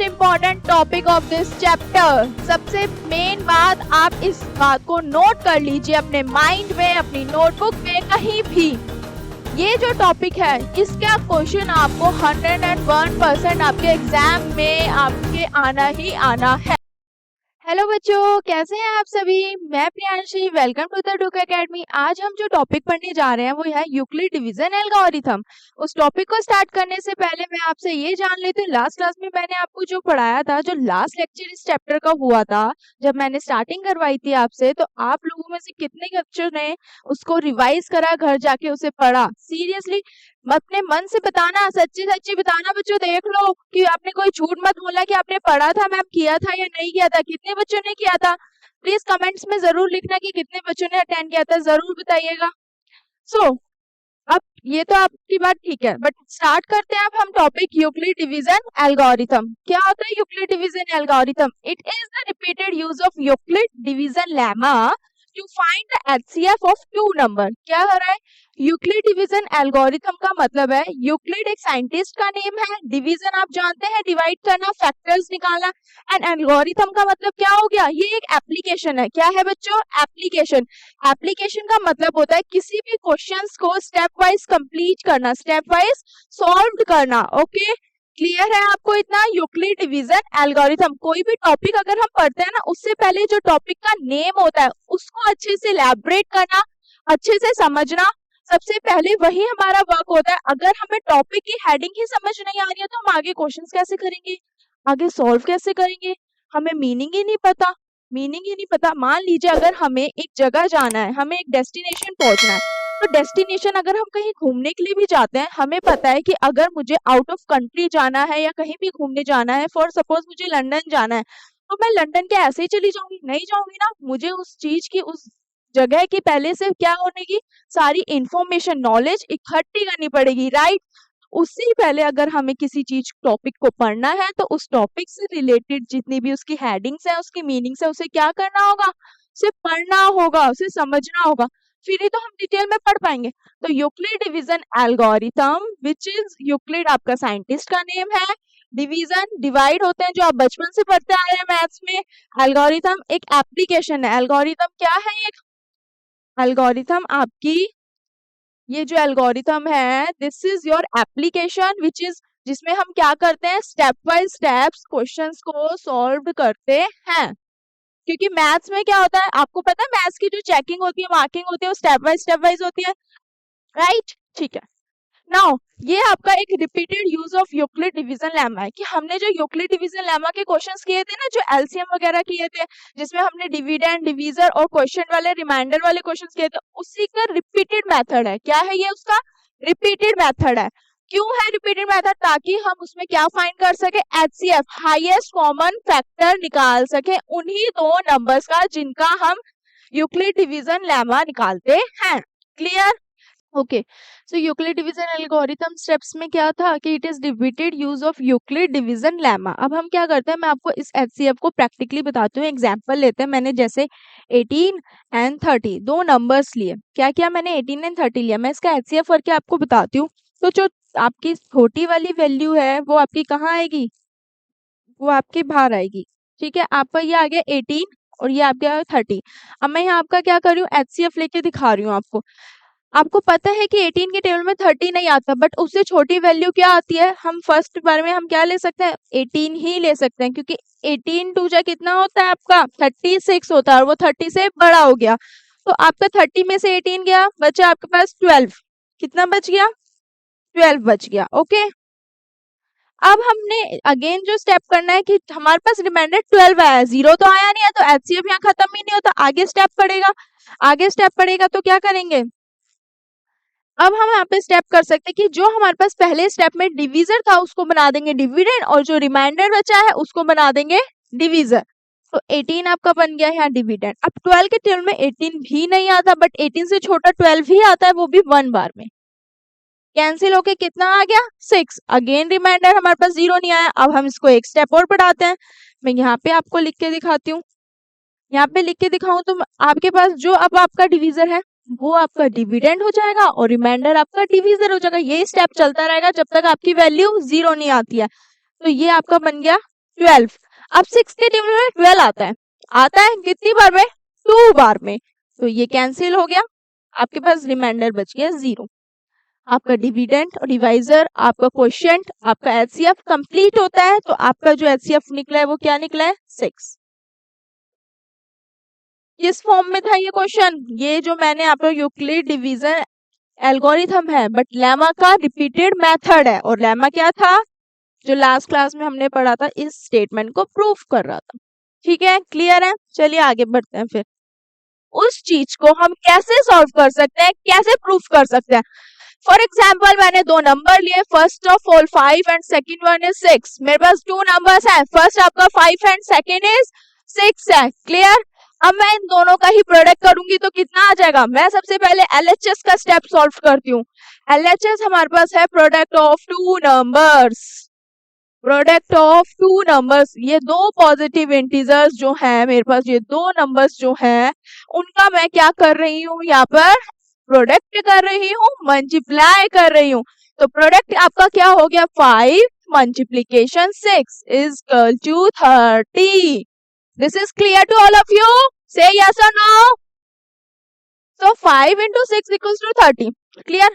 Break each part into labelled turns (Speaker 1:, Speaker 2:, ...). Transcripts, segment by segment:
Speaker 1: Most important topic of this chapter. सबसे main बात, आप इस बात को नोट कर लीजिए अपने माइंड में, अपनी नोटबुक में, कहीं भी। ये जो टॉपिक है इसका क्वेश्चन आपको 101% आपके एग्जाम में आपके आना ही आना है। हेलो बच्चों, कैसे हैं आप सभी? मैं प्रियांशी, वेलकम टू द डुक एकेडमी। आज हम जो टॉपिक पढ़ने जा रहे हैं वो है यूक्लिड डिवीजन एल्गोरिथम। उस टॉपिक को स्टार्ट करने से पहले मैं आपसे ये जान लेती हूँ, लास्ट क्लास में मैंने आपको जो पढ़ाया था, जो लास्ट लेक्चर इस चैप्टर का हुआ था, जब मैंने स्टार्टिंग करवाई थी आपसे, तो आप लोगों में से कितने बच्चों ने उसको रिवाइज करा, घर जाके उसे पढ़ा? सीरियसली अपने मन से बताना, सच्ची सच्ची बताना बच्चों। देख लो कि आपने कोई झूठ मत बोला कि आपने पढ़ा था, मैम किया था या नहीं किया था। कितने बच्चों ने किया था? प्लीज कमेंट्स में जरूर लिखना कि कितने बच्चों ने अटेंड किया था, जरूर बताइएगा। सो अब ये तो आपकी बात ठीक है, बट स्टार्ट करते हैं अब हम टॉपिक यूक्लिड डिवीजन एल्गोरिथम। क्या होता है Euclid division algorithm? It is the repeated use of Euclid division lemma to find the HCF of two number. क्या हो रहा है? यूक्लिड डिवीजन एल्गोरिथम का मतलब है, यूक्लिड एक साइंटिस्ट का नेम है, डिवीजन आप जानते हैं डिवाइड करना, फैक्टर्स निकालना, एंड एल्गोरिथम का मतलब क्या हो गया? ये एक एप्लीकेशन है। क्या है बच्चों? एप्लीकेशन। एप्लीकेशन का मतलब होता है किसी भी क्वेश्चंस को स्टेप वाइज कंप्लीट करना, स्टेप वाइज सॉल्व करना। ओके, क्लियर है आपको इतना? Euclid division algorithm. कोई भी टॉपिक अगर हम पढ़ते हैं ना, उससे पहले जो टॉपिक का नेम होता है उसको अच्छे से एलैबोरेट करना, अच्छे से समझना, सबसे पहले वही हमारा वर्क होता है। अगर हमें टॉपिक की हेडिंग ही समझ नहीं आ रही है तो हम आगे क्वेश्चंस कैसे करेंगे, आगे सॉल्व कैसे करेंगे? हमें मीनिंग ही नहीं पता, मीनिंग ही नहीं पता। मान लीजिए अगर हमें एक जगह जाना है, हमें एक डेस्टिनेशन पहुंचना है, तो डेस्टिनेशन अगर हम कहीं घूमने के लिए भी जाते हैं, हमें पता है कि अगर मुझे आउट ऑफ कंट्री जाना है या कहीं भी घूमने जाना है, फॉर सपोज मुझे लंदन जाना है, तो मैं लंदन के ऐसे ही चली जाऊंगी? नहीं जाऊंगी ना। मुझे उस चीज की, उस जगह की पहले से क्या होने की, सारी इंफॉर्मेशन, नॉलेज इकट्ठी करनी पड़ेगी, राइट? उससे पहले अगर हमें किसी चीज टॉपिक को पढ़ना है तो उस टॉपिक से रिलेटेड जितनी भी उसकी हेडिंग्स है, उसकी मीनिंग्स है, उसे क्या करना होगा? उसे पढ़ना होगा, उसे समझना होगा, फिर ही तो हम डिटेल में पढ़ पाएंगे। तो Euclid division algorithm, which is Euclid आपका साइंटिस्ट का नेम है, डिवीजन डिवाइड होते हैं जो आप बचपन से पढ़ते आ रहे हैं मैथ्स में, एल्गोरिथम एक एप्लीकेशन है। एल्गोरिथम क्या है? एक एल्गोरिथम आपकी, ये जो एल्गोरिथम है, this is your application which is, जिसमें हम क्या करते हैं? स्टेप बाय स्टेप्स क्वेश्चंस को सॉल्व करते हैं। क्योंकि मैथ्स में क्या होता है आपको पता है, मैथ्स की जो चेकिंग होती है, मार्किंग होती है, वो स्टेप वाइज होती है, राइट? ठीक है। नाउ ये आपका एक repeated use of Euclid division lemma है कि हमने जो यूक्लिड डिवीजन लेमा के क्वेश्चंस किए थे ना, जो एलसीएम वगैरह किए थे, जिसमें हमने डिविडेंड, डिवीजर और क्वेश्चन वाले, रिमाइंडर वाले क्वेश्चंस किए थे, उसी का रिपीटेड मेथड है। क्या है ये? उसका रिपीटेड मेथड है। क्यों है रिपीटेड मेथड? ताकि हम उसमें क्या फाइंड कर सके? एचसीएफ, हाईएस्ट कॉमन फैक्टर निकाल सके उन्हीं दो नंबर्स का जिनका हम यूक्लिड डिवीजन लेमा निकालते हैं। क्लियर? ओके, सो यूक्लिड डिवीजन एल्गोरिथम स्टेप्स में क्या था कि it is repeated use of Euclid division lemma. अब हम क्या करते हैं, मैं आपको इस एचसीएफ को प्रैक्टिकली बताती हूँ। एग्जांपल लेते हैं, मैंने जैसे 18 एंड 30 दो नंबर्स लिए। क्या किया मैंने? 18 एंड 30 लिया। मैं इसका एचसीएफ करके आपको बताती हूँ। तो जो आपकी छोटी वाली वैल्यू है वो आपकी कहाँ आएगी? वो आपकी बाहर आएगी। ठीक है, आपका ये आ गया 18 और ये आपका 30। अब मैं यहाँ आपका क्या कर रही हूँ? एचसीएफ लेके दिखा रही हूँ आपको। आपको पता है कि 18 के टेबल में 30 नहीं आता, बट उससे छोटी वैल्यू क्या आती है? हम फर्स्ट बार में हम क्या ले सकते हैं? 18 ही ले सकते हैं, क्योंकि 18 टू जा कितना होता है आपका? 36 होता है, और वो 30 से बड़ा हो गया। तो आपका 30 में से 18 गया, बचा आपके पास 12। कितना बच गया? 12 बच गया। ओके, अब हमने अगेन जो स्टेप करना है कि हमारे पास रिमाइंडर 12 आया, 0 तो आया नहीं है, तो एचसीएफ यहाँ खत्म ही नहीं होता, आगे स्टेप पड़ेगा। आगे स्टेप पड़ेगा तो क्या करेंगे? अब हम यहाँ पे स्टेप कर सकते हैं कि जो हमारे पास पहले स्टेप में डिवीजर था उसको बना देंगे डिविडेंड, और जो रिमाइंडर बचा है उसको बना देंगे डिवीजर। तो 18 आपका बन गया यहाँ डिविडेंड। अब 12 के टेबल में 18 भी नहीं आता, बट 18 से छोटा 12 ही आता है, वो भी 1 बार में। कैंसिल होके कितना आ गया? 6। अगेन रिमाइंडर, हमारे पास 0 नहीं आया। अब हम इसको एक स्टेप और बढ़ाते हैं। मैं यहाँ पे आपको लिख के दिखाती हूँ। यहाँ पे लिख के दिखाऊं तो आपके पास जो अब आपका डिवीजर है वो आपका डिविडेंड हो जाएगा और रिमाइंडर आपका डिवीजर हो जाएगा। ये स्टेप चलता रहेगा जब तक आपकी वैल्यू 0 नहीं आती है। तो ये आपका बन गया 12। अब 6 के टेबल में 12 आता है कितनी बार में? 2 बार में। तो ये कैंसिल हो गया, आपके पास रिमाइंडर बच गया 0। आपका डिविडेंड और डिवाइजर, आपका क्वोशिएंट, आपका एचसीएफ कंप्लीट होता है, तो आपका जो एचसीएफ निकला है वो क्या निकला है? 6। किस फॉर्म में था ये क्वेश्चन? ये जो मैंने आपको यूक्लिड डिवीजन एल्गोरिथम है, बट लेमा का रिपीटेड मेथड है। और लेमा क्या था? जो लास्ट क्लास में हमने पढ़ा था, इस स्टेटमेंट को प्रूफ कर रहा था। ठीक है, क्लियर है? चलिए आगे बढ़ते हैं। फिर उस चीज को हम कैसे सॉल्व कर सकते हैं, कैसे प्रूफ कर सकते हैं? फॉर एग्जाम्पल मैंने दो नंबर लिए, first of all 5 and second one is 6। मेरे पास 2 नंबर्स हैं, फर्स्ट आपका 5 एंड सेकेंड इज 6 है। क्लियर? अब मैं इन दोनों का ही प्रोडक्ट करूंगी तो कितना आ जाएगा? मैं सबसे पहले एलएचएस का स्टेप सॉल्व करती हूँ। एलएचएस हमारे पास है product of 2 numbers. Product of 2 numbers, ये दो पॉजिटिव इंटीजर्स जो है मेरे पास, ये दो नंबर्स जो है उनका मैं क्या कर रही हूँ? यहाँ पर प्रोडक्ट कर रही हूँ, मल्टीप्लाई कर रही हूँ। तो प्रोडक्ट आपका क्या हो गया? 5 multiplication 6 is equal to 30। This is clear to all of you? Say yes or no? So 5 into 6 equals to 30. Clear?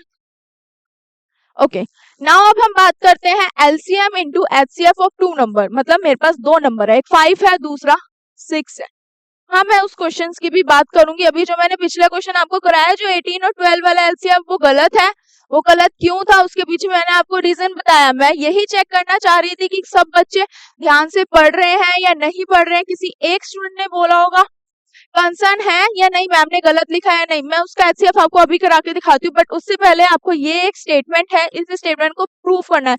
Speaker 1: Okay. Now अब हम बात करते हैं LCM into HCF of 2 number. मतलब मेरे पास दो नंबर है, एक 5 है, दूसरा 6 है। हाँ, मैं उस क्वेश्चन की भी बात करूंगी। अभी जो मैंने पिछला क्वेश्चन आपको कराया, जो 18 और 12 वाला LCM, वो गलत है। वो गलत क्यों था, उसके पीछे मैंने आपको रीजन बताया। मैं यही चेक करना चाह रही थी कि सब बच्चे ध्यान से पढ़ रहे हैं या नहीं पढ़ रहे हैं। किसी एक स्टूडेंट ने बोला होगा कंसर्न है या नहीं, मैम ने गलत लिखा है नहीं। मैं उसका एचसीएफ आपको अभी करा के दिखाती हूँ, बट उससे पहले आपको ये एक स्टेटमेंट है, इस स्टेटमेंट को प्रूफ करना है।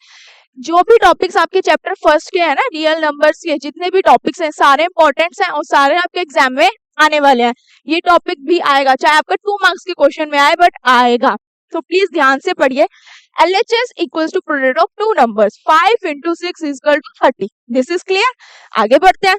Speaker 1: जो भी टॉपिक्स आपके चैप्टर फर्स्ट के है ना, रियल नंबर्स के जितने भी टॉपिक्स हैं, सारे इंपॉर्टेंट्स हैं और सारे आपके एग्जाम में आने वाले हैं। ये टॉपिक भी आएगा, चाहे आपका 2 मार्क्स के क्वेश्चन में आए, बट आएगा। तो प्लीज ध्यान से पढ़िए। LHS equals to product of 2 numbers, 5 into 6 is equal to 30। This is clear? आगे बढ़ते हैं।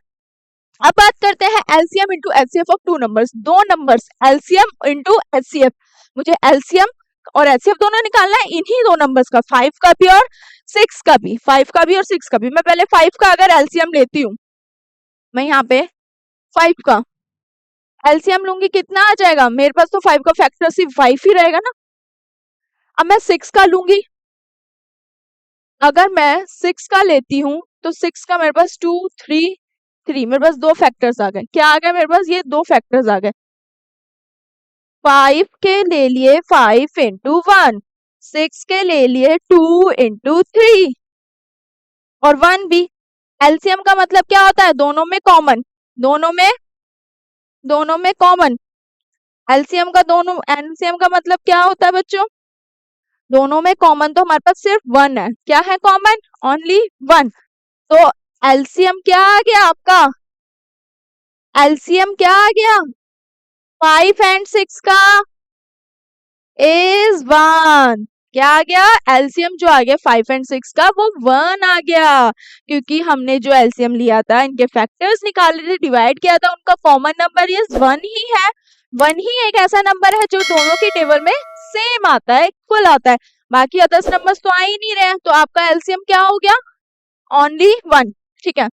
Speaker 1: अब बात करते हैं LCM into HCF of 2 numbers. दो नंबर्स LCM into HCF, मुझे LCM और HCF दोनों निकालना है इन्हीं दो नंबर्स का, 5 का भी और 6 का भी। 5 का भी और 6 का भी। मैं पहले 5 का अगर LCM लेती हूँ, मैं यहाँ पे 5 का LCM लूंगी, कितना आ जाएगा? मेरे पास तो 5 का फैक्टर सिर्फ 5 ही रहेगा ना। अब मैं 6 का लूंगी, अगर मैं 6 का लेती हूँ तो 6 का मेरे पास 2 3 3, मेरे पास दो फैक्टर्स आ गए। क्या आ गए मेरे पास? ये दो फैक्टर्स आ गए। 5 के ले लिए 5 into 1, 6 के ले लिए 2 into 3 और 1 भी। एलसीएम का मतलब क्या होता है? दोनों में कॉमन, दोनों में कॉमन। एलसीएम का मतलब क्या होता है बच्चों? दोनों में कॉमन। तो हमारे पास सिर्फ 1 है। क्या है कॉमन? ओनली 1। तो एलसीएम क्या आ गया आपका? एलसीएम क्या आ गया? 5 एंड 6 का इज 1। क्या आ गया? एलसीएम जो आ गया 5 एंड 6 का, वो 1 आ गया, क्योंकि हमने जो एलसीएम लिया था, इनके फैक्टर्स निकाले थे, डिवाइड किया था, उनका कॉमन नंबर ये 1 ही है। 1 ही एक ऐसा नंबर है जो दोनों के टेबल में सेम आता है, इक्वल आता है। बाकी अदर्स नंबर्स तो आ ही नहीं रहे हैं। तो आपका एलसीएम क्या हो गया? ओनली 1। ठीक है,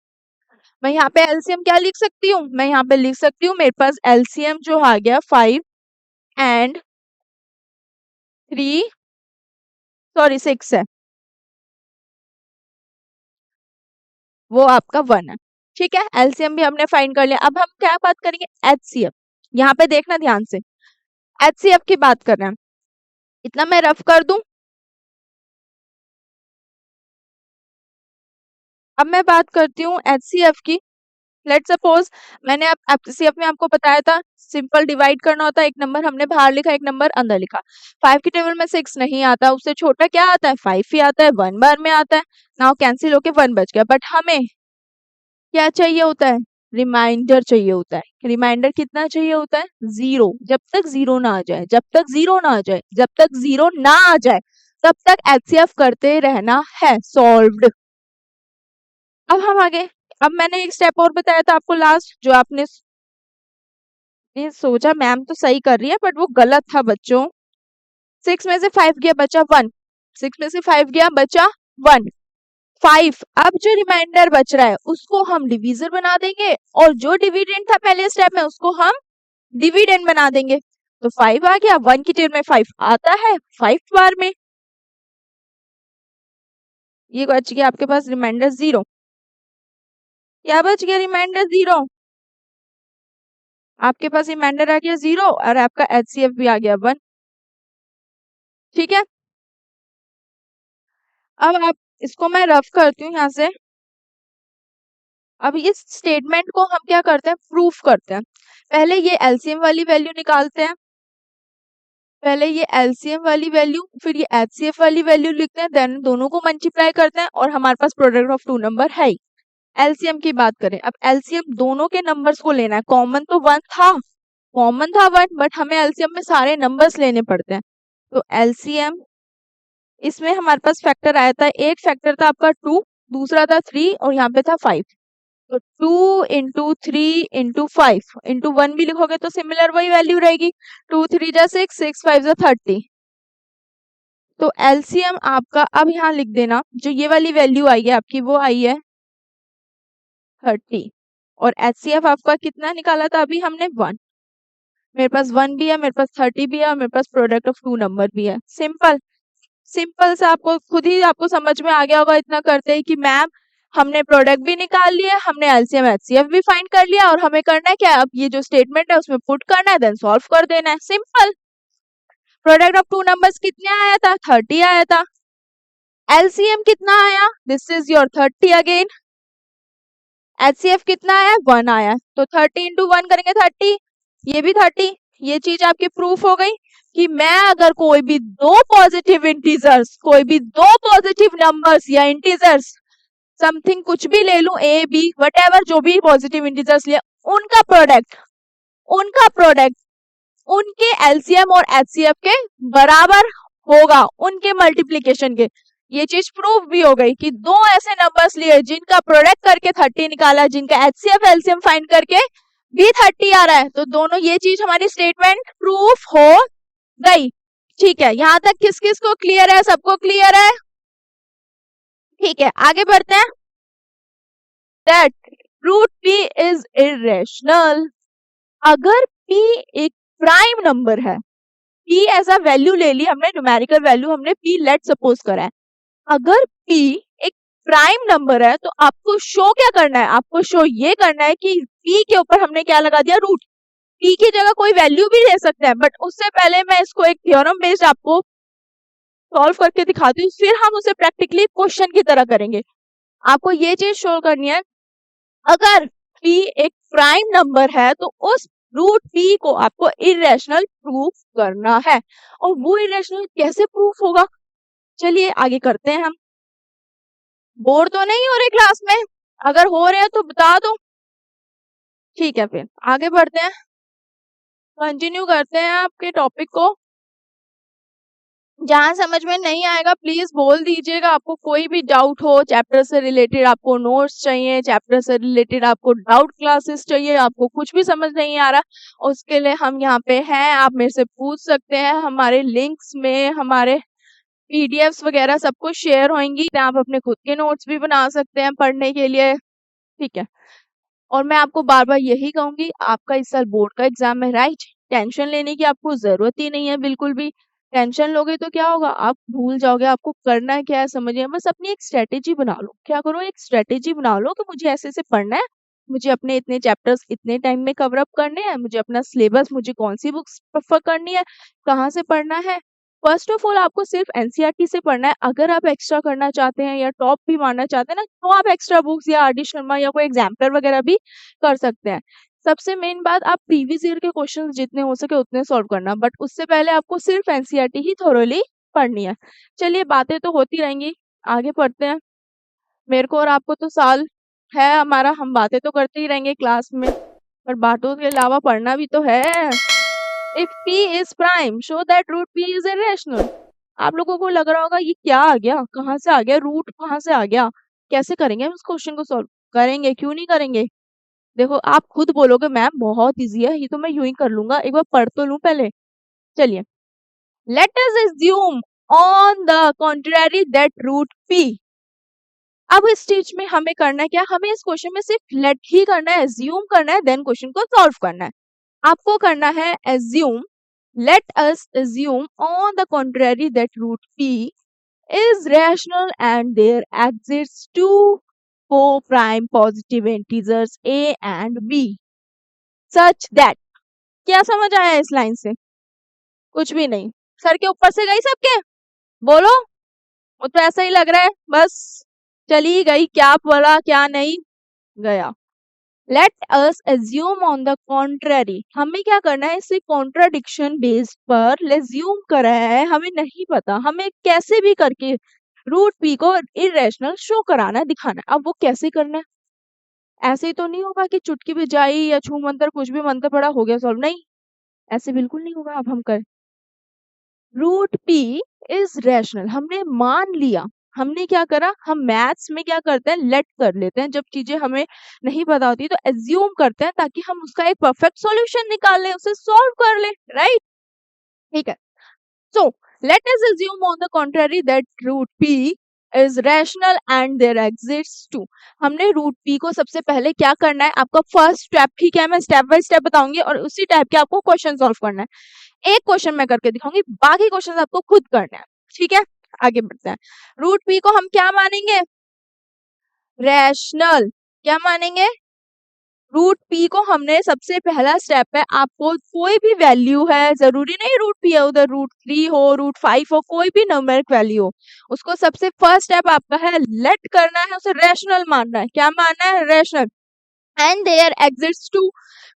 Speaker 1: मैं यहाँ पे एलसीएम क्या लिख सकती हूँ? मैं यहाँ पे लिख सकती हूँ, मेरे पास एलसीएम जो आ गया 5 एंड 6 है, वो आपका 1 है। ठीक है, एलसीएम भी हमने फाइंड कर लिया। अब हम क्या बात करेंगे? एचसीएफ। यहाँ पे देखना ध्यान से, एचसीएफ की बात कर रहे हैं। इतना मैं रफ कर दूं। अब मैं बात करती हूँ एचसीएफ की। लेट सपोज मैंने एचसीएफ में आपको बताया था सिंपल डिवाइड करना होता है। एक नंबर हमने बाहर लिखा, एक नंबर अंदर लिखा। 5 के टेबल में 6 नहीं आता, उससे छोटा क्या आता है? 5 ही आता है, 1 बार में आता है। नाउ कैंसिल होके 1 बच गया। बट हमें क्या चाहिए होता है? रिमाइंडर चाहिए होता है। रिमाइंडर कितना चाहिए होता है? 0। जब तक 0 ना आ जाए, जब तक 0 ना आ जाए, जब तक 0 ना आ जाए, तब तक एचसीएफ करते रहना है। सॉल्व्ड। अब हम आगे, अब मैंने एक स्टेप और बताया था आपको लास्ट, जो आपने सोचा मैम तो सही कर रही है, बट वो गलत था बच्चों। 6 में से 5 गया, बचा 1। 6 में से 5 गया, बचा 1। 5। अब जो रिमाइंडर बच रहा है उसको हम डिवीजर बना देंगे और जो डिविडेंड था पहले स्टेप में उसको हम डिविडेंड बना देंगे। तो 5 आ गया, 1 की टेबल में 5 आता है 5 बार में। ये बच गया आपके पास रिमाइंडर 0। क्या बच गया? रिमाइंडर 0। आपके पास रिमाइंडर आ गया 0 और आपका एचसीएफ भी आ गया 1। ठीक है, अब आप इसको मैं रफ करती हूँ यहाँ से। अब इस स्टेटमेंट को हम क्या करते हैं? प्रूफ करते हैं। पहले ये एलसीएम वाली वैल्यू निकालते हैं, पहले ये एलसीएम वाली वैल्यू, फिर ये एचसीएफ वाली वैल्यू लिखते हैं, देन दोनों को मल्टीप्लाई करते हैं और हमारे पास प्रोडक्ट ऑफ टू नंबर है ही। एलसीएम की बात करें, अब एलसीएम दोनों के नंबर्स को लेना है। कॉमन तो 1 था, कॉमन था 1, बट हमें एलसीएम में सारे नंबर्स लेने पड़ते हैं। तो एलसीएम इसमें हमारे पास फैक्टर आया था, एक फैक्टर था आपका 2, दूसरा था 3 और यहाँ पे था 5। तो 2 इंटू 3 इंटू 5 इंटू 1 भी लिखोगे तो सिमिलर वही वैल्यू रहेगी। 2 3 जा 6, 6 5 जा 30। तो एलसीएम आपका अब यहाँ लिख देना, जो ये वाली वैल्यू आई है आपकी वो आई है 30 और एचसीएफ आपका कितना निकाला था अभी हमने? 1। मेरे पास 1 भी है, मेरे पास 30 भी है और मेरे पास प्रोडक्ट ऑफ टू नंबर भी है। सिंपल सिंपल से आपको खुद ही आपको समझ में आ गया होगा इतना करते ही कि मैम हमने प्रोडक्ट भी निकाल लिया, हमने एलसीएम एचसीएफ भी फाइंड कर लिया और हमें करना है क्या? अब ये जो स्टेटमेंट है उसमें पुट करना है, देन सॉल्व कर देना है। Simple. Product of two numbers कितने आया था? 30 आया था। एलसीएम कितना आया? This is your 30 again. HCF कितना आया? 1 आया। तो 30 इंटू 1 करेंगे 30, ये भी 30। ये चीज आपकी प्रूफ हो गई कि मैं अगर कोई भी दो पॉजिटिव इंटीजर्स, कोई भी दो पॉजिटिव नंबर्स या इंटीजर्स समथिंग कुछ भी ले लूं, ए बी वट जो भी पॉजिटिव इंटीजर्स लिए, उनका प्रोडक्ट उनके एलसीएम और एचसीएफ के बराबर होगा, उनके मल्टीप्लीकेशन के। ये चीज प्रूफ भी हो गई कि दो ऐसे नंबर्स लिए जिनका प्रोडक्ट करके 30 निकाला, जिनका एचसीएफ एलसीएम फाइंड करके भी 30 आ रहा है, तो दोनों ये चीज हमारी स्टेटमेंट प्रूफ हो गई। ठीक है, यहां तक किस किस को क्लियर है? सबको क्लियर है? ठीक है, आगे बढ़ते हैं। That root p is irrational. अगर p एक प्राइम नंबर है, p एज अ वैल्यू ले ली हमने, न्यूमेरिकल वैल्यू हमने p लेट सपोज करा है। अगर p एक प्राइम नंबर है तो आपको शो क्या करना है? आपको शो ये करना है कि p के ऊपर हमने क्या लगा दिया? रूट। p की जगह कोई वैल्यू भी ले सकते हैं, बट उससे पहले मैं इसको एक थ्योरम बेस्ड आपको सॉल्व करके दिखाती हूँ, फिर हम उसे प्रैक्टिकली क्वेश्चन की तरह करेंगे। आपको ये चीज शो करनी है, अगर p एक प्राइम नंबर है तो उस रूट p को आपको इरेशनल प्रूफ करना है। और वो इरेशनल कैसे प्रूफ होगा? चलिए आगे करते हैं हम। बोर तो नहीं हो रहे क्लास में? अगर हो रहे हैं तो बता दो। ठीक है, फिर आगे बढ़ते हैं, कंटिन्यू करते हैं आपके टॉपिक को। जहां समझ में नहीं आएगा प्लीज बोल दीजिएगा। आपको कोई भी डाउट हो, चैप्टर से रिलेटेड आपको नोट्स चाहिए, चैप्टर से रिलेटेड आपको डाउट क्लासेस चाहिए, आपको कुछ भी समझ नहीं आ रहा, उसके लिए हम यहाँ पे हैं, आप मेरे से पूछ सकते हैं। हमारे लिंक्स में हमारे पीडीएफ्स वगैरह सब कुछ शेयर होंगी, आप अपने खुद के नोट्स भी बना सकते हैं पढ़ने के लिए। ठीक है, और मैं आपको बार बार यही कहूंगी, आपका इस साल बोर्ड का एग्जाम है, राइट? टेंशन लेने की आपको जरूरत ही नहीं है बिल्कुल भी। टेंशन लोगे तो क्या होगा? आप भूल जाओगे आपको करना है क्या है, समझिए। बस अपनी एक स्ट्रेटेजी बना लो। क्या करो? एक स्ट्रेटेजी बना लो कि मुझे ऐसे ऐसे पढ़ना है, मुझे अपने इतने चैप्टर्स इतने टाइम में कवर अप करने हैं, मुझे अपना सिलेबस, मुझे कौन सी बुक्स प्रेफर करनी है, कहाँ से पढ़ना है। फर्स्ट ऑफ ऑल आपको सिर्फ एनसीईआरटी से पढ़ना है। अगर आप एक्स्ट्रा करना चाहते हैं या टॉप भी मारना चाहते हैं ना, तो आप एक्स्ट्रा बुक्स या आर डी शर्मा या कोई एग्जाम्पलर वगैरह भी कर सकते हैं। सबसे मेन बात, आप प्रीवियस ईयर के क्वेश्चंस जितने हो सके उतने सॉल्व करना, बट उससे पहले आपको सिर्फ एनसीईआरटी ही थोरोली पढ़नी है। चलिए, बातें तो होती रहेंगी, आगे पढ़ते हैं। मेरे को और आपको तो साल है हमारा, हम बातें तो करते ही रहेंगे क्लास में, पर बातों के अलावा पढ़ना भी तो है। If p is prime, show that root p is irrational। आप लोगों को लग रहा होगा ये क्या आ गया, कहाँ से आ गया, रूट कहाँ से आ गया, कैसे करेंगे हम इस क्वेश्चन को सॉल्व? करेंगे, क्यों नहीं करेंगे। देखो, आप खुद बोलोगे मैम बहुत इजी है, ये तो मैं यूं ही कर लूंगा, एक बार पढ़ तो लूं पहले। चलिए, let us assume on the contrary that root p अब इस स्टेज में हमें करना है क्या, हमें इस क्वेश्चन में सिर्फ लेट ही करना है, एज्यूम करना है, देन क्वेश्चन को सॉल्व करना है। आपको करना है assume, let us assume on the contrary that root p is rational and there exists two co-prime positive integers a and b such that, क्या समझ आया इस लाइन से? कुछ भी नहीं, सर के ऊपर से गई सबके, बोलो। वो तो ऐसा ही लग रहा है, बस चली गई, क्या बोला क्या नहीं गया। Late us assume on the contrary, हमें क्या करना है, इसे कॉन्ट्राडिक्शन बेस्ड पर लेज्यूम करा है, हमें नहीं पता, हमें कैसे भी करके रूट पी को इरेशनल शो कराना है, दिखाना है। अब वो कैसे करना है, ऐसे ही तो नहीं होगा कि चुटकी भी जाई या छू मंतर कुछ भी मंत्र पड़ा हो गया सॉल्व, नहीं, ऐसे बिल्कुल नहीं होगा। अब हम कर रूट पी इज रैशनल, हमने मान लिया, हमने क्या करा, हम मैथ्स में क्या करते हैं, लेट कर लेते हैं, जब चीजें हमें नहीं पता होती तो एज्यूम करते हैं ताकि हम उसका एक परफेक्ट सॉल्यूशन निकाल लें, उसे सॉल्व कर लें, राइट। ठीक है, so let us assume on the contrary that root P is rational and there exists two. हमने रूट पी को सबसे पहले क्या करना है, आपका फर्स्ट स्टेप ही क्या है, मैं स्टेप बाय स्टेप बताऊंगी और उसी टाइप के आपको क्वेश्चन सॉल्व करना है। एक क्वेश्चन मैं करके दिखाऊंगी, बाकी क्वेश्चन आपको खुद करना है, ठीक है। आगे बढ़ते हैं, रूट पी को हम क्या मानेंगे, रैशनल, क्या मानेंगे, रूट पी को हमने सबसे पहला स्टेप है, आपको कोई भी वैल्यू है, जरूरी नहीं रूट पी है, उधर रूट 3 हो, रूट 5 हो, कोई भी न्यूमेरिक वैल्यू हो, उसको सबसे फर्स्ट स्टेप आपका है लेट करना है, उसे रैशनल मानना है, क्या मानना है, rational, and there exists two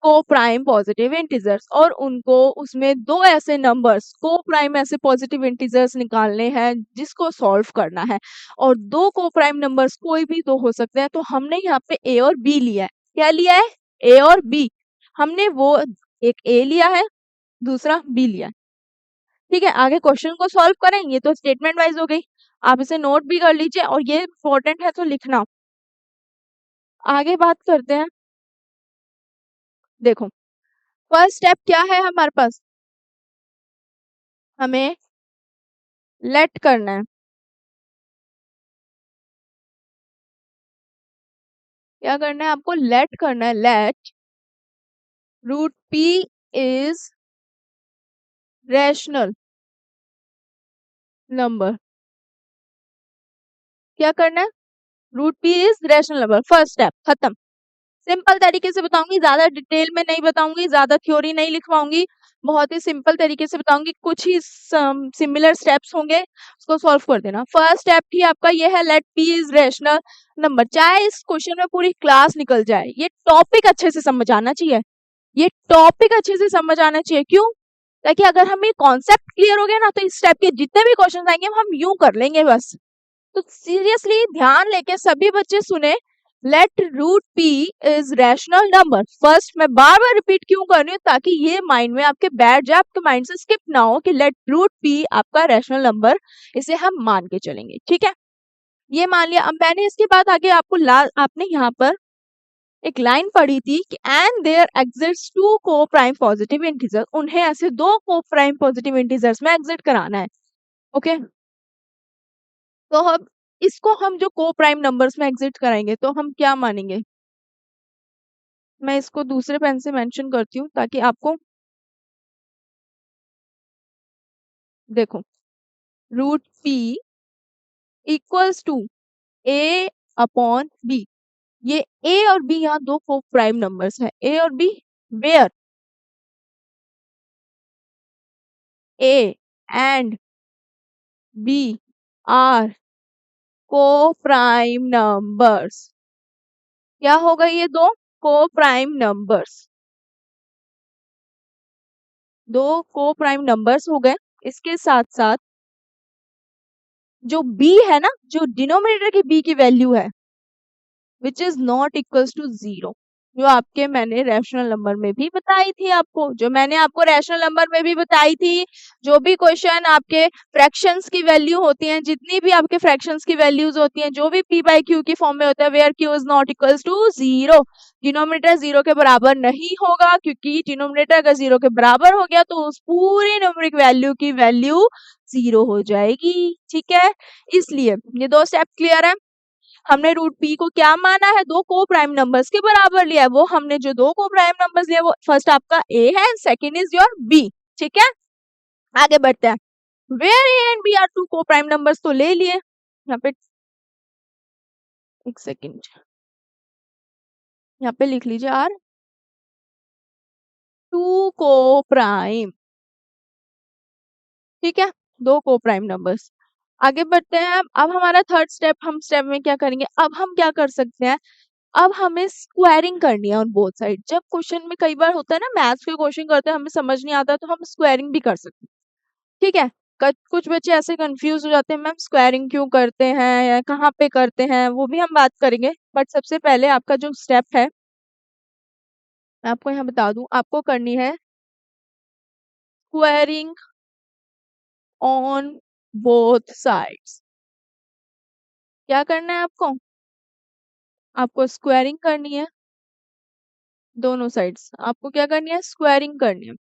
Speaker 1: coprime positive integers, और उनको उसमें दो ऐसे नंबर्स को प्राइम ऐसे पॉजिटिव इंटीजर्स निकालने हैं जिसको सॉल्व करना है, और दो को प्राइम नंबर्स कोई भी दो हो सकते हैं, तो हमने यहाँ पे ए और बी लिया है, क्या लिया है, ए और बी, हमने वो एक ए लिया है, दूसरा बी लिया है, ठीक है। आगे क्वेश्चन को सॉल्व करें, ये तो स्टेटमेंट वाइज हो गई, आप इसे नोट भी कर लीजिए और ये इंपॉर्टेंट है तो लिखना। आगे बात करते हैं, देखो फर्स्ट स्टेप क्या है हमारे पास, हमें लेट करना है, क्या करना है आपको, लेट करना है, let root P is rational number, क्या करना है, root P is rational number, first step खत्म। सिंपल तरीके से बताऊंगी, ज्यादा डिटेल में नहीं बताऊंगी, ज्यादा थ्योरी नहीं लिखवाऊंगी, बहुत ही सिंपल तरीके से बताऊंगी, कुछ ही सिमिलर स्टेप्स होंगे, उसको सॉल्व कर देना। फर्स्ट स्टेप ही आपका ये है, let P is rational number, चाहे इस क्वेश्चन में पूरी क्लास निकल जाए, ये टॉपिक अच्छे से समझ आना चाहिए, ये टॉपिक अच्छे से समझ आना चाहिए, क्यों, ताकि अगर हमें कॉन्सेप्ट क्लियर हो गया ना तो इस टाइप के जितने भी क्वेश्चन आएंगे हम यूं कर लेंगे बस। तो सीरियसली ध्यान लेके सभी बच्चे सुने, let root P is rational number, first मैं बार बार रिपीट क्यों कर रही हूँ, ताकि ये माइंड में आपके बैठ जाए, आपके माइंड से स्किप ना हो कि लेट रूट पी आपका रैशनल नंबर, इसे हम मान के चलेंगे, ठीक है। ये मान लिया, अब मैंने इसके बाद आगे आपको आपने यहाँ पर एक लाइन पढ़ी थी कि and there exits to coprime positive integer, उन्हें ऐसे दो को प्राइम पॉजिटिव इंटीजर्स में एग्जिट कराना है, ओके। तो अब इसको हम जो को प्राइम नंबर्स में एग्जिट कराएंगे तो हम क्या मानेंगे, मैं इसको दूसरे पेन से मेंशन करती हूँ ताकि आपको, देखो root P equals to A upon B, ये ए और बी यहाँ दो को प्राइम नंबर्स है, ए और B, where A and B are coprime numbers, क्या होगा, ये दो को प्राइम नंबर्स, दो को प्राइम नंबर्स हो गए। इसके साथ साथ जो b है ना, जो डिनोमिनेटर की b की वैल्यू है which is not equals to 0, जो आपके मैंने रैशनल नंबर में भी बताई थी आपको, जो मैंने आपको रैशनल नंबर में भी बताई थी, जो भी क्वेश्चन आपके फ्रैक्शंस की वैल्यू होती हैं, जितनी भी आपके फ्रैक्शंस की वैल्यूज होती हैं, जो भी p बाई क्यू की फॉर्म में होता है, where q is not equals to 0, denominator 0 के बराबर नहीं होगा, क्योंकि डिनोमिनेटर अगर 0 के बराबर हो गया तो उस पूरी न्यूमेरिक वैल्यू की वैल्यू 0 हो जाएगी, ठीक है। इसलिए ये दो स्टेप क्लियर है। हमने रूट पी को क्या माना है, दो को प्राइम नंबर्स के बराबर लिया है। वो हमने जो दो को प्राइम नंबर्स लिया वो फर्स्ट आपका ए है, सेकंड इज योर बी। ठीक है, आगे बढ़ते हैं। Where A and B are two coprime numbers तो ले लिए, यहाँ पे एक सेकेंड, यहाँ पे लिख लीजिए आर टू को प्राइम। ठीक है, दो को प्राइम नंबर्स। आगे बढ़ते हैं। अब हमारा थर्ड स्टेप, हम स्टेप में क्या करेंगे, अब हम क्या कर सकते हैं, अब हमें स्क्वायरिंग करनी है ऑन बोथ साइड। जब क्वेश्चन में कई बार होता है ना, मैथ्स के क्वेश्चन करते हैं हमें समझ नहीं आता, तो हम स्क्वायरिंग भी कर सकते हैं। ठीक है, कुछ बच्चे ऐसे कंफ्यूज हो जाते हैं, मैम स्क्वायरिंग क्यों करते हैं या कहाँ पे करते हैं, वो भी हम बात करेंगे। बट सबसे पहले आपका जो स्टेप है, मैं आपको यहाँ बता दूं, आपको करनी है स्क्वायरिंग ऑन बोथ साइड्स। क्या करना है आपको, आपको स्क्वायरिंग करनी है दोनों साइड्स। आपको क्या करनी है, स्क्वायरिंग करनी है।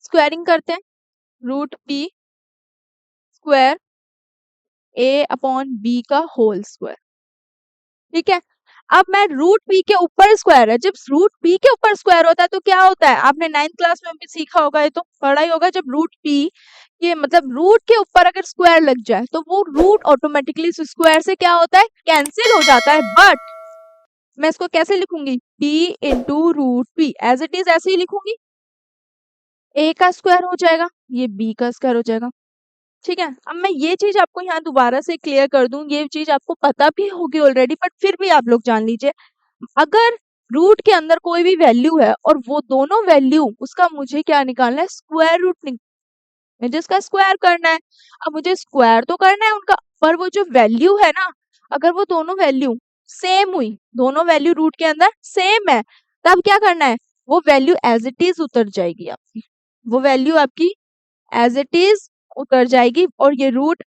Speaker 1: स्क्वायरिंग करते हैं, रूट पी स्क्वायर ए अपॉन बी का होल स्क्वायर। ठीक है, अब मैं रूट पी के ऊपर स्क्वायर है, जब रूट पी के ऊपर स्क्वायर होता है तो क्या होता है, आपने 9th क्लास में भी सीखा होगा, ये तो पढ़ा ही होगा। जब रूट पी ये मतलब रूट के ऊपर अगर स्क्वायर लग जाए तो वो रूट ऑटोमेटिकली स्क्वायर से क्या होता है, कैंसिल हो जाता है। बट मैं इसको कैसे लिखूंगी, p into root P, as it is ऐसे ही लिखूंगी। a का स्क्वायर हो जाएगा, ये b का स्क्वायर हो जाएगा। ठीक है, अब मैं ये चीज आपको यहाँ दोबारा से क्लियर कर दूं, ये चीज आपको पता भी होगी ऑलरेडी, बट फिर भी आप लोग जान लीजिए। अगर रूट के अंदर कोई भी वैल्यू है और वो दोनों वैल्यू, उसका मुझे क्या निकालना है, स्क्वायर रूट, मुझे इसका स्क्वायर करना है। अब मुझे स्क्वायर तो करना है उनका, पर वो जो वैल्यू है ना, अगर वो दोनों वैल्यू सेम हुई, दोनों वैल्यू रूट के अंदर सेम है, तब क्या करना है, वो वैल्यू एज इट इज उतर जाएगी आपकी, वो वैल्यू आपकी एज इट इज उतर जाएगी और ये रूट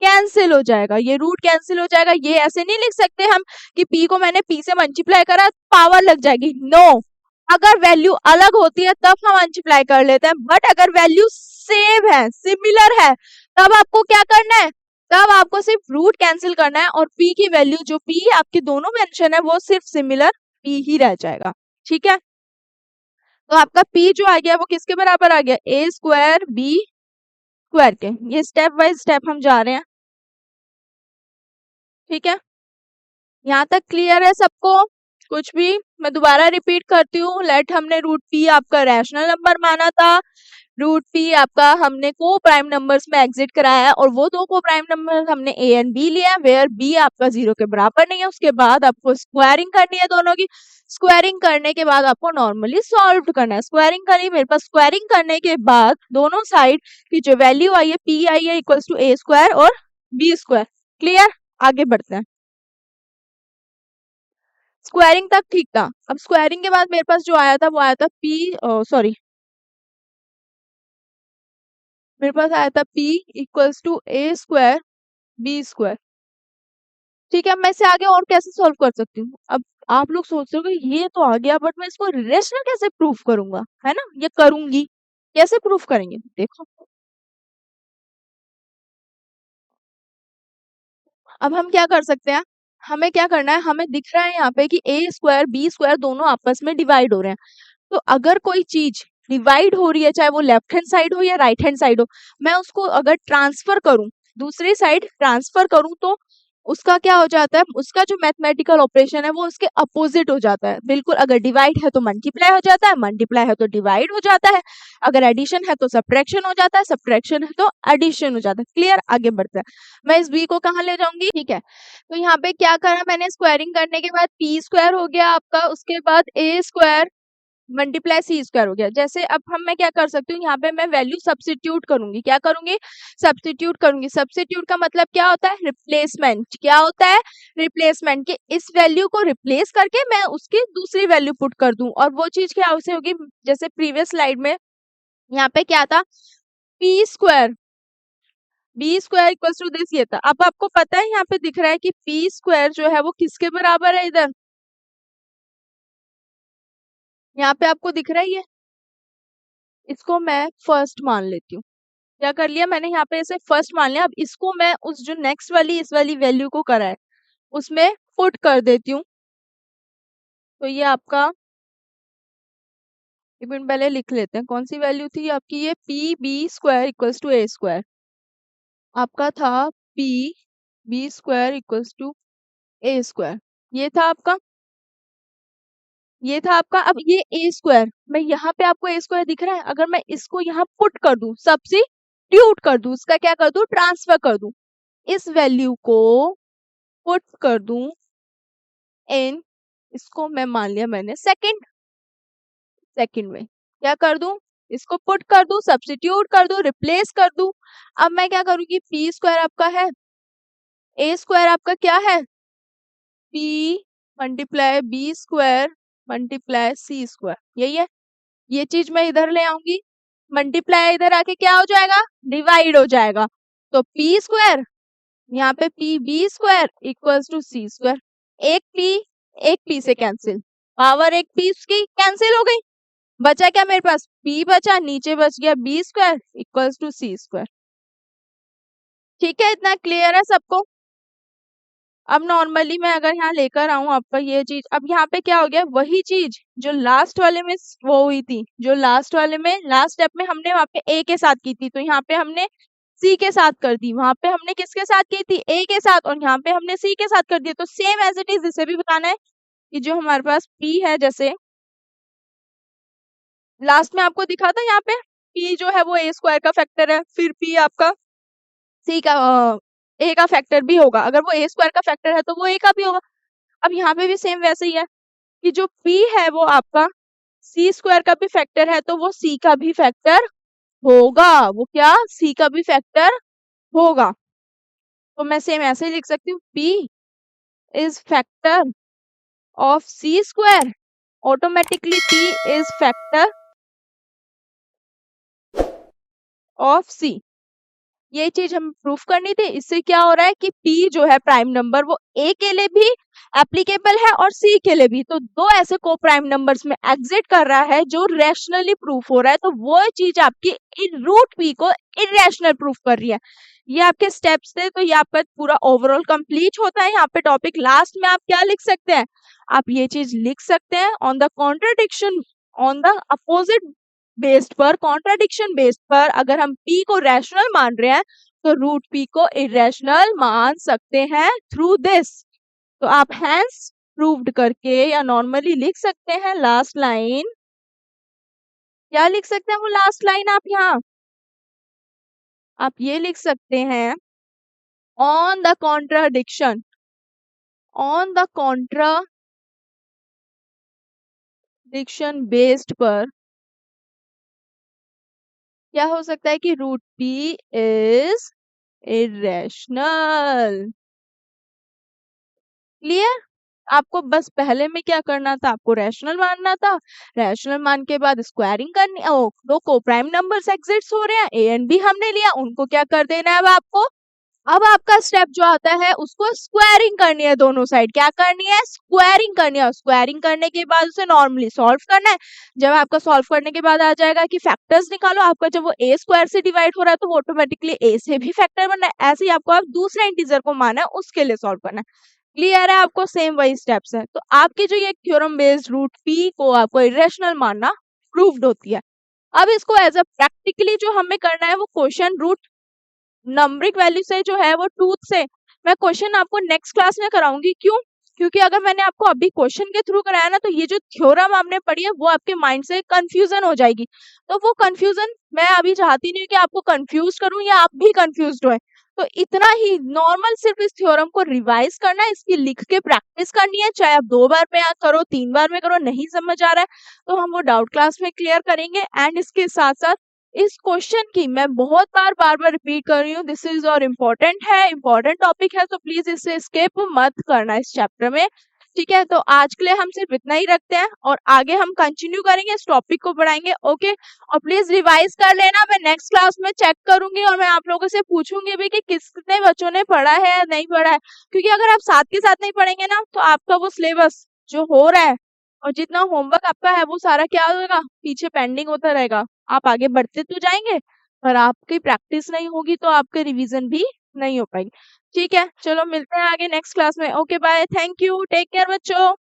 Speaker 1: कैंसिल हो जाएगा, ये रूट कैंसिल हो जाएगा। ये ऐसे नहीं लिख सकते हम कि p को मैंने p से मल्टीप्लाई करा पावर लग जाएगी, नो। अगर वैल्यू अलग होती है तब हम मल्टीप्लाई कर लेते हैं, बट अगर वैल्यू सेम है, सिमिलर है, तब आपको क्या करना है, तब आपको सिर्फ रूट कैंसिल करना है और p की वैल्यू जो p आपके दोनों मेंशन है वो सिर्फ सिमिलर p ही रह जाएगा। ठीक है, तो आपका p जो आ गया वो किसके बराबर आ गया, a स्क्वायर b स्क्वायर के। ये स्टेप बाय स्टेप हम जा रहे हैं। ठीक है, यहाँ तक क्लियर है सबको, कुछ भी, मैं दोबारा रिपीट करती हूँ। लेट हमने रूट पी आपका रैशनल नंबर माना था, रूट पी आपका हमने को प्राइम नंबर्स में एग्जिट कराया है और वो दो को प्राइम नंबर हमने ए एंड बी लिया, वेयर बी आपका 0 के बराबर नहीं है। उसके बाद आपको स्क्वायरिंग करनी है दोनों की, स्क्वायरिंग करने के बाद आपको नॉर्मली सॉल्व करना है। स्क्वायरिंग करी मेरे पास, स्क्वायरिंग करने के बाद दोनों साइड की जो वैल्यू आई है पी आई है इक्वल टू ए स्क्वायर और बी स्क्वायर। क्लियर, आगे बढ़ते हैं। स्क्वायरिंग तक ठीक था, अब स्क्वायरिंग के बाद मेरे पास जो आया था वो आया था सॉरी, मेरे पास आया था p equals to A square B square. ठीक है, मैं इसे आगे और कैसे सॉल्व कर सकती हूँ। अब आप लोग सोच रहे हो कि ये तो आ गया, बट मैं इसको रेशनल कैसे प्रूफ करूंगा, है ना, ये करूंगी, कैसे प्रूफ करेंगे देखो। अब हम क्या कर सकते हैं, हमें क्या करना है, हमें दिख रहा है यहाँ पे कि ए स्क्वायर बी स्क्वायर दोनों आपस में डिवाइड हो रहे हैं। तो अगर कोई चीज डिवाइड हो रही है, चाहे वो लेफ्ट हैंड साइड हो या राइट हैंड साइड हो, मैं उसको अगर ट्रांसफर करूं, दूसरी साइड ट्रांसफर करूं, तो उसका क्या हो जाता है, उसका जो मैथमेटिकल ऑपरेशन है वो उसके अपोजिट हो जाता है बिल्कुल। अगर डिवाइड है तो मल्टीप्लाई हो जाता है, मल्टीप्लाई है तो डिवाइड हो जाता है, अगर एडिशन है तो सब्ट्रैक्शन हो जाता है, सब्ट्रैक्शन है तो एडिशन हो जाता है। क्लियर, आगे बढ़ते हैं। मैं इस बी को कहाँ ले जाऊंगी, ठीक है, तो यहाँ पे क्या करा मैंने, स्क्वायरिंग करने के बाद पी स्क्वायर हो गया आपका, उसके बाद ए स्क्वायर मल्टीप्लाई सी स्क्वायर हो गया। जैसे अब हम मैं क्या कर सकती हूँ, यहाँ पे मैं वैल्यू सब्स्टिट्यूट करूंगी, क्या करूंगी, सब्स्टिट्यूट करूंगी। सब्स्टिट्यूट का मतलब क्या होता है, रिप्लेसमेंट। क्या होता है, रिप्लेसमेंट, के इस वैल्यू को रिप्लेस करके मैं उसकी दूसरी वैल्यू पुट कर दूं। और वो चीज क्या उसे होगी, जैसे प्रीवियस स्लाइड में यहाँ पे क्या था, P square B square equal to this, ये था। अब आपको पता है यहाँ पे दिख रहा है कि पी स्क्वायर जो है वो किसके बराबर है, इधर यहाँ पे आपको दिख रहा है ये, इसको मैं फर्स्ट मान लेती हूँ। क्या कर लिया मैंने, यहाँ पे इसे फर्स्ट मान लिया। अब इसको मैं उस जो नेक्स्ट वाली इस वाली वैल्यू को करा है, उसमें पुट कर देती हूँ। तो ये आपका, एक मिनट पहले लिख लेते हैं कौन सी वैल्यू थी आपकी, ये P B square equals to A square आपका था, P B square equals to A square, ये था आपका, ये था आपका। अब ये ए स्क्वायर, मैं यहाँ पे आपको ए स्क्वायर दिख रहा है, अगर मैं इसको यहाँ पुट कर दूं, सब्स्टिट्यूट कर दूं, इसका क्या कर दूं, ट्रांसफर कर दूं, इस वैल्यू को पुट कर दूं इन, इसको मैं मान लिया मैंने सेकंड, सेकंड में क्या कर दूं, इसको पुट कर दूं, सब्स्टिट्यूट कर दूं, रिप्लेस कर दूं। अब मैं क्या करूंगी, पी स्क्वायर आपका है, ए स्क्वायर आपका क्या है, P multiply B square multiply C square, यही है। ये चीज मैं इधर ले आऊंगी, मल्टीप्लाई इधर आके क्या हो जाएगा, डिवाइड हो जाएगा। तो पी स्क्वायर, यहाँ पे P B square equals to C square, एक पी से कैंसिल, पावर एक पी की कैंसिल हो गई, बचा क्या मेरे पास, पी बचा, नीचे बच गया B square equals to C square. ठीक है, इतना क्लियर है सबको। अब नॉर्मली मैं अगर यहाँ लेकर आऊं आपका ये चीज, अब यहाँ पे क्या हो गया, वही चीज जो लास्ट वाले में वो हुई थी, जो लास्ट वाले में लास्ट स्टेप में हमने वहां पे ए के साथ की थी, तो यहाँ पे हमने सी के साथ कर दी, वहां पे हमने किसके साथ की थी, ए के साथ, और यहाँ पे हमने सी के साथ कर दिया। तो सेम एज इट इज इसे भी बताना है कि जो हमारे पास पी है, जैसे लास्ट में आपको दिखा था यहाँ पे पी जो है वो ए स्क्वायर का फैक्टर है, फिर पी आपका सी का ए का फैक्टर भी होगा, अगर वो ए स्क्वायर का फैक्टर है तो वो ए का भी होगा। अब यहाँ पे भी सेम वैसे ही है कि जो p है वो आपका c स्क्वायर का भी फैक्टर है, तो वो c का भी फैक्टर होगा, वो क्या, c का भी फैक्टर होगा। तो मैं सेम ऐसे ही लिख सकती हूँ, p is factor of c square, automatically p is factor of c। ये चीज हमें प्रूफ करनी थी। इससे क्या हो रहा है कि p जो है प्राइम नंबर वो a के लिए भी एप्लीकेबल है और c के लिए भी, तो दो ऐसे को प्राइम नंबर्स में एग्जिट कर रहा है जो रैशनली प्रूफ हो रहा है, तो वो चीज आपकी रूट p को इरेशनल प्रूफ कर रही है। ये आपके स्टेप्स थे, तो ये आपका पूरा ओवरऑल कंप्लीट होता है। यहाँ पे टॉपिक लास्ट में आप क्या लिख सकते हैं, आप ये चीज लिख सकते हैं, on the contradiction, on the opposite based पर, कॉन्ट्राडिक्शन बेस्ड पर अगर हम p को रैशनल मान रहे हैं तो रूट p को इरेशनल मान सकते हैं थ्रू दिस। तो आप हैंस प्रूव्ड करके या नॉर्मली लिख सकते हैं लास्ट लाइन, क्या लिख सकते हैं वो लास्ट लाइन, आप यहाँ आप ये लिख सकते हैं, on the contradiction, on the contradiction based पर क्या हो सकता है कि root p is irrational. Clear, आपको बस पहले में क्या करना था, आपको रैशनल मानना था, रैशनल मान के बाद स्क्वायरिंग करनी, दो को प्राइम नंबर्स एग्जिट्स हो रहे हैं, ए एंड बी हमने लिया, उनको क्या कर देना है अब आपको, अब आपका स्टेप जो आता है उसको स्क्वायरिंग करनी है, दोनों साइड क्या करनी है, स्क्वायरिंग करनी है। स्क्वायरिंग करने के बाद उसे नॉर्मली सॉल्व करना है। जब आपका सॉल्व करने के बाद आ जाएगा कि फैक्टर्स निकालो, आपका जब वो ए स्क्वायर से डिवाइड हो रहा है तो वो ऑटोमेटिकली ए से भी फैक्टर बनना है, ऐसे ही आपको आप दूसरे इंटीजर को माना है उसके लिए सॉल्व करना है। क्लियर है आपको, सेम वही स्टेप्स है। तो आपकी जो ये थ्योरम बेस्ड रूट पी को आपको इरेशनल मानना प्रूव्ड होती है। अब इसको एज अ प्रैक्टिकली जो हमें करना है वो क्वेश्चन रूट नंबरिक वैल्यू से जो है वो ट्रूथ से, मैं क्वेश्चन आपको नेक्स्ट क्लास में कराऊंगी। क्यों, क्योंकि अगर मैंने आपको अभी क्वेश्चन के थ्रू कराया ना, तो ये जो थ्योरम आपने पढ़ी है वो आपके माइंड से कंफ्यूजन हो जाएगी, तो वो कंफ्यूजन मैं अभी चाहती नहीं कि आपको कंफ्यूज करूं या आप भी कंफ्यूज हो। तो इतना ही नॉर्मल सिर्फ इस थ्योरम को रिवाइज करना है, इसकी लिख के प्रैक्टिस करनी है, चाहे आप 2 बार में करो 3 बार में करो, नहीं समझ आ रहा है तो हम वो डाउट क्लास में क्लियर करेंगे। एंड इसके साथ साथ इस क्वेश्चन की मैं बहुत बार बार रिपीट कर रही हूँ, दिस इज और इम्पोर्टेंट है, इम्पोर्टेंट टॉपिक है, तो प्लीज इसे स्किप मत करना इस चैप्टर में। ठीक है, तो आज के लिए हम सिर्फ इतना ही रखते हैं और आगे हम कंटिन्यू करेंगे, इस टॉपिक को बढ़ाएंगे। ओके, और प्लीज रिवाइज कर लेना, मैं नेक्स्ट क्लास में चेक करूंगी और मैं आप लोगों से पूछूंगी भी कि कितने बच्चों ने पढ़ा है या नहीं पढ़ा है, क्योंकि अगर आप साथ के साथ नहीं पढ़ेंगे ना तो आपका वो सिलेबस जो हो रहा है और जितना होमवर्क आपका है वो सारा क्या होगा, पीछे पेंडिंग होता रहेगा। आप आगे बढ़ते तो जाएंगे पर आपकी प्रैक्टिस नहीं होगी तो आपके रिवीजन भी नहीं हो पाएगी। ठीक है, चलो मिलते हैं आगे नेक्स्ट क्लास में। Okay bye, thank you, take care बच्चों।